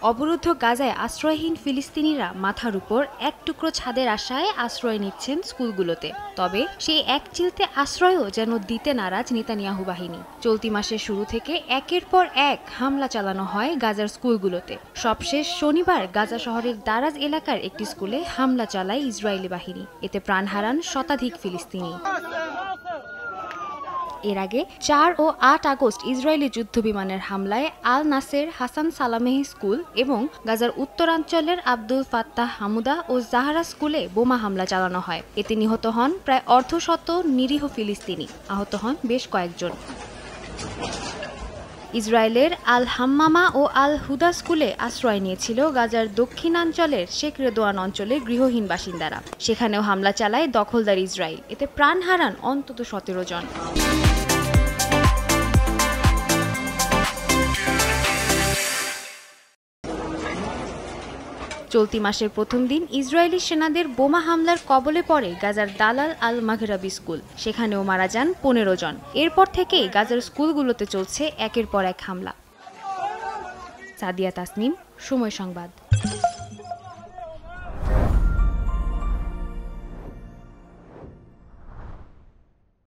অবরুদ্ধ গাজায় আশ্রয়হীন ফিলিস্তিনিরা মাথার উপর এক টুকরো ছাদের আশায় আশ্রয় নিচ্ছেন স্কুলগুলোতে। তবে সেই এক চিলতে আশ্রয়ও যেন দিতে নারাজ নেতানিয়াহু বাহিনী। চলতি মাসের শুরু থেকে একের পর এক হামলা চালানো হয় গাজার স্কুলগুলোতে। সবশেষ শনিবার গাজা শহরের দারাজ এলাকার একটি স্কুলে হামলা চালায় ইসরায়েলি বাহিনী। এতে প্রাণ হারান শতাধিক ফিলিস্তিনি। এর আগে ৪ ও ৮ আগস্ট ইসরায়েলি যুদ্ধবিমানের হামলায় আল নাসের হাসান সালামেহি স্কুল এবং গাজার উত্তরাঞ্চলের আব্দুল ফাত্তাহ হামুদা ও জাহরা স্কুলে বোমা হামলা চালানো হয়। এতে নিহত হন প্রায় অর্ধশত নিরীহ ফিলিস্তিনি, আহত হন বেশ কয়েকজন। ইসরায়েলের আল হাম্মামা ও আল হুদা স্কুলে আশ্রয় নিয়েছিল গাজার দক্ষিণাঞ্চলের শেখ রেদোয়ান অঞ্চলের গৃহহীন বাসিন্দারা। সেখানেও হামলা চালায় দখলদার ইসরায়েল। এতে প্রাণ হারান অন্তত ১৭ জন। চলতি মাসের প্রথম দিন ইসরায়েলি সেনাদের বোমা হামলার কবলে পড়ে গাজার দালাল আল মাঘরাবি স্কুল। সেখানেও মারা যান ১৫ জন। এরপর থেকেই গাজার স্কুলগুলোতে চলছে একের পর এক হামলা। সাদিয়া তাসনিম, সময় সংবাদ।